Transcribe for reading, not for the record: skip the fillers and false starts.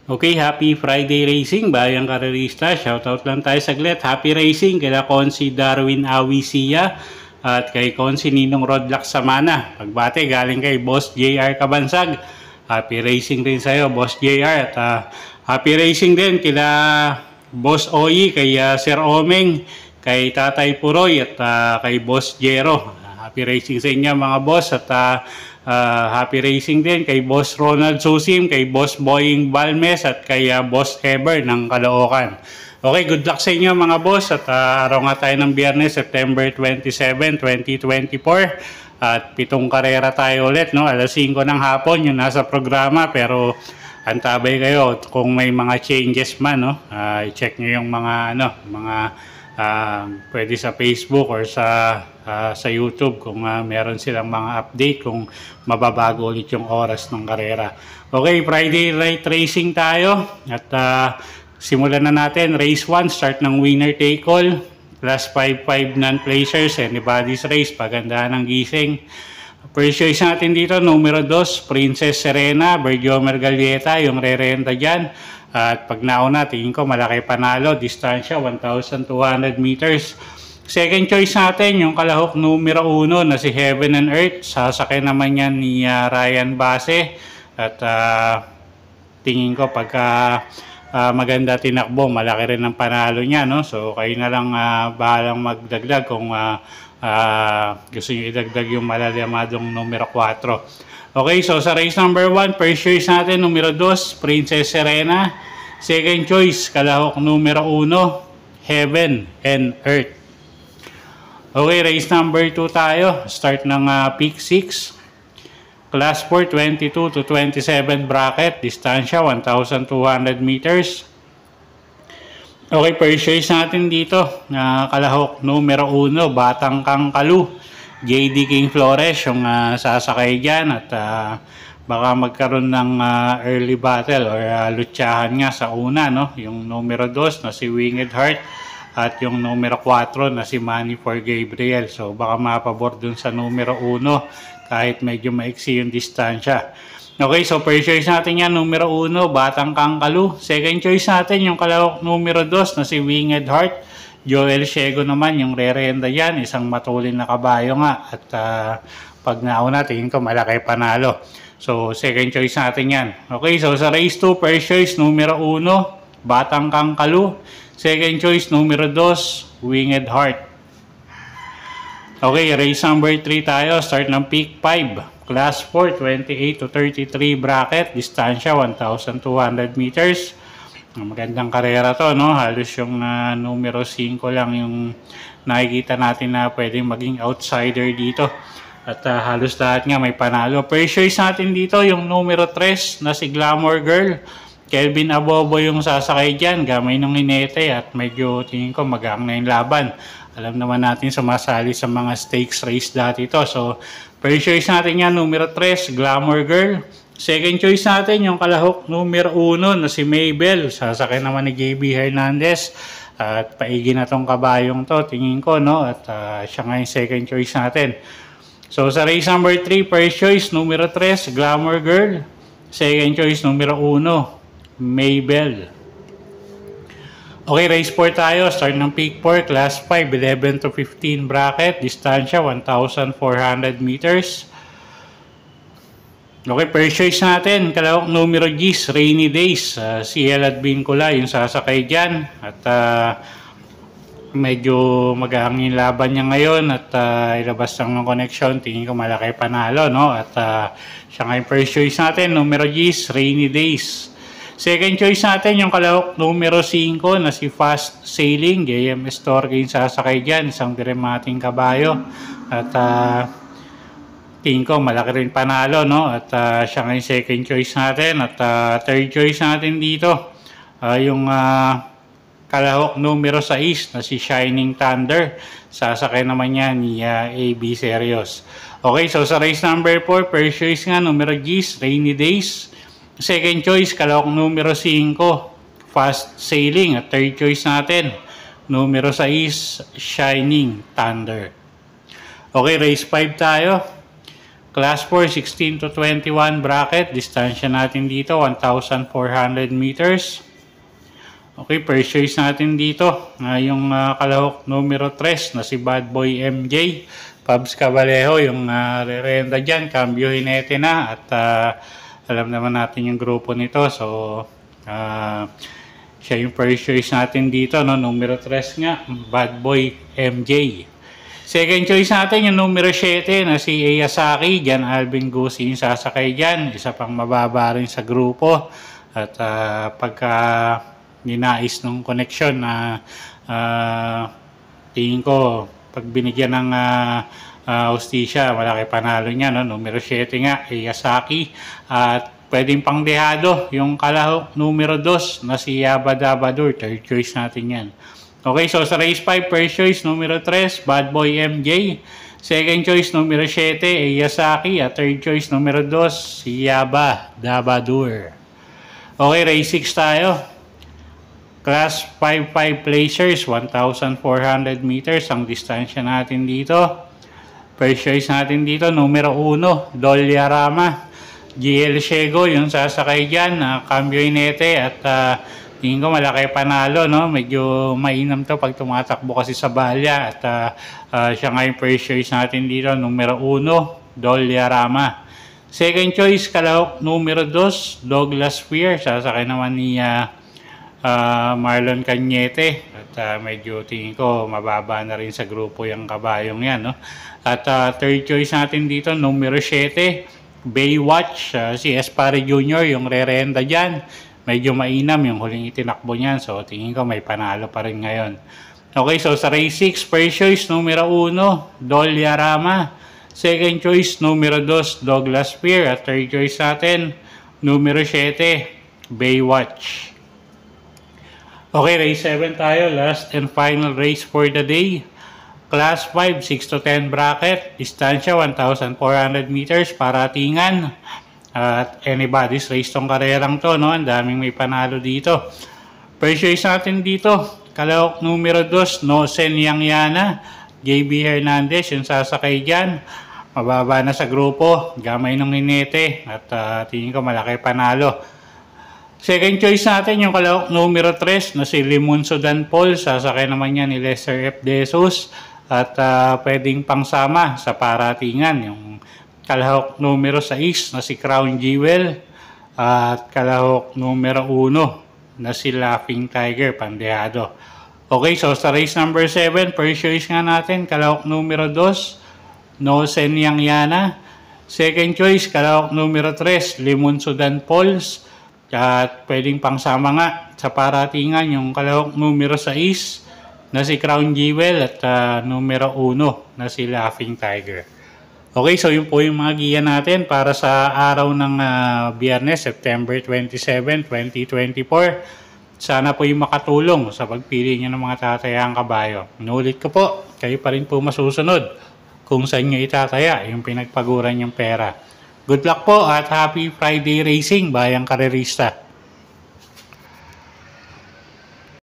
Okay, happy Friday racing, bayang karerista. Shoutout lang tayo saglit. Happy racing kila Konsi Darwin Awisia at kay Konsi Ninong Rodlack Samana. Pagbate galing kay Boss JR Kabansag. Happy racing din sa'yo, Boss JR. At happy racing din kila Boss Oyi, kay Sir Omeng, kay Tatay Puroy at kay Boss Jero. Happy racing sa inyo mga boss at happy racing din kay Boss Ronald Susim, kay Boss Boying Balmes at kay Boss Ever ng Caloocan. Okay, good luck sa inyo mga boss at araw nga tayo ng Biyernes, September 27, 2024 at 7 karera tayo ulit, no? Alas 5 ng hapon yung nasa programa pero antabay kayo kung may mga changes man, no? I-check nyo yung mga pwede sa Facebook or sa YouTube kung meron silang mga update kung mababago ulit yung oras ng karera. Okay, Friday night racing tayo at simulan na natin. Race 1, start ng winner take all. Plus 5-5 non-placers, anybody's race, pagandahan ng gising. First choice natin dito, numero 2, Princess Serena, Berjomer Galieta, yung re-renta dyan. At pag nauna, tingin ko malaki panalo, distansya 1,200 meters. Second choice natin, yung kalahok numero 1 na si Heaven and Earth. Sasakay naman yan ni Ryan Base. At tingin ko pagka maganda tinakbo, malaki rin ang panalo niya, no? So kayo na lang bahalang magdagdag kung gusto nyo idagdag yung malalamadong numero 4. Okay, so sa race number 1, first choice natin, numero 2, Princess Serena. Second choice, kalahok numero 1, Heaven and Earth. Okay, race number 2 tayo. Start ng peak 6. Class 4, 22 to 27 bracket. Distansya, 1,200 meters. Okay, first choice natin dito. Kalahok numero 1, Batang Kangkalu. JD King Flores yung sasakay dyan at baka magkaroon ng early battle or lutsahan nga sa una, no? Yung numero 2 na si Winged Heart at yung numero 4 na si Money for Gabriel. So baka mapabor dun sa numero 1 kahit medyo maiksi yung distansya. Okay, so first choice natin yan, numero 1, Batang Kangkalu. Second choice natin yung kalahok numero 2 na si Winged Heart. Joel Shego naman yung re-renda yan, isang matulin na kabayo nga at pag nauna tingin ko malaki panalo. So second choice natin yan. Okay, so sa race 2, first choice numero 1, Batang Kangkalu. Second choice numero 2, Winged Heart. Okay, race number 3 tayo, start ng peak 5. Class 4, 28 to 33 bracket, distansya 1,200 meters. Magandang karera to, no? Halos yung numero 5 lang yung nakikita natin na pwedeng maging outsider dito. At halos lahat nga may panalo. First choice natin dito yung numero 3 na si Glamour Girl. Kelvin Abobo yung sasakay dyan. Gamay ng hinete at medyo tingin ko magang na yung laban. Alam naman natin sumasali sa mga stakes race dati to. So first choice natin yan, numero 3, Glamour Girl. Second choice natin, yung kalahok numero 1 na si Maybell. Sasakay naman ni JB Hernandez. At paigi na tong kabayong to, tingin ko, no? At siya nga yung second choice natin. So sa race number 3, first choice numero 3, Glamour Girl. Second choice numero 1, Maybell. Okay, race 4 tayo. Start ng peak 4, class 5, 11 to 15 bracket. Distansya, 1,400 meters. Okay, first choice natin, kalahok numero G's, Rainy Days. Si Elad Bincula yung sasakay dyan. At medyo mag-aangin laban niya ngayon at ilabas lang ng connection. Tingin ko malaki panalo, no? At siya nga yung first choice natin, numero G's, Rainy Days. Second choice natin yung kalahok numero 5 na si Fast Sailing. JMS Torque yung sasakay dyan, isang diremating kabayo. At tingin ko malaki rin panalo, no? At siya nga yung second choice natin. At third choice natin dito yung kalahok numero 6 na si Shining Thunder. Sasakay naman yan ni AB Serios. Okay, so sa race number 4, first choice nga, numero G's, Rainy Days. Second choice, kalahok numero 5, Fast Sailing. At third choice natin, numero 6, Shining Thunder. Okay, race 5 tayo. Class 4, 16 to 21 bracket. Distansya natin dito, 1,400 meters. Okay, first choice natin dito, yung kalahok numero 3 na si Bad Boy MJ. Pabs Cabalejo, yung re-renda dyan, cambio hinete na. At alam naman natin yung grupo nito. So, siya yung first choice natin dito, no? Numero 3 nga, Bad Boy MJ. Second choice natin, yung numero 7 na si Eyasaki. Jan Alvin Gusi yung sasakay dyan. Isa pang mababa rin sa grupo. At pagka ninais ng connection na tingin ko pag binigyan ng hostisya, malaki panalo niya, no? Numero 7 nga, Eyasaki. At pwedeng pangdehado yung kalahok numero 2 na si Yabadabadur. Third choice natin yan. Okay, so sa race 5, first choice numero 3, Bad Boy MJ. Second choice numero 7, Eyasaki. At third choice numero 2, si Yabadabadur. Okay, race 6 tayo. Class 5-5 placers, 1,400 meters ang distansya natin dito. First choice natin dito, numero 1, Dolyarama. GL Shego, yung sasakay dyan, cambio inete. At tingin ko malaki panalo, no? Medyo mainam to pag tumatakbo kasi sa balya. At siya nga yung first choice natin dito, numero 1, Dolyarama. Second choice, kalahok numero 2, Douglas Fear. Sasakay naman ni Marlon Cañete. At medyo tingin ko mababa na rin sa grupo yung kabayong yan, no? At third choice natin dito, numero 7, Baywatch. Si Espare Jr. yung re-renda dyan. Medyo mainam yung huling itinakbo niyan. So tingin ko may panalo pa rin ngayon. Okay, so sa race 6, first choice numero 1, Dolyarama. Second choice numero 2, Douglas Fear. At third choice natin, numero 7, Baywatch. Okay, race 7 tayo. Last and final race for the day. Class 5, 6 to 10 bracket. Distansya, 1,400 meters. Paratingan. At anybody's race tong karerang to, no? Ang daming may panalo dito. First choice natin dito, kalahok numero 2, Nosen Yangyana. JB Hernandez, yung sasakay dyan. Mababa na sa grupo. Gamay ng hinete. At tingin ko malaki panalo. Second choice natin, yung kalahok numero 3 na si Limon Sudan Paul. Sasakay naman yan ni Lester F. De Jesus. At pwedeng pangsama sa paratingan. Yung kalahok numero 6 na si Crown Jewel. At kalahok numero 1 na si Laughing Tiger, pandehado. Okay, so sa race number 7, first choice nga natin, kalahok numero 2, Nosen Yangyana. Second choice, kalahok numero 3, Limon Sudan Pauls. At pwedeng pangsama nga sa paratingan yung kalahok numero 6 na si Crown Jewel at numero 1 na si Laughing Tiger. Okay, so yun po yung mga giya natin para sa araw ng Biyernes, September 27, 2024. Sana po yung makatulong sa pagpili nyo ng mga tatayang kabayo. Inulit ko po, kayo pa rin po masusunod kung saan nyo itataya yung pinagpaguran yung pera. Good luck po at happy Friday racing, bayang karerista!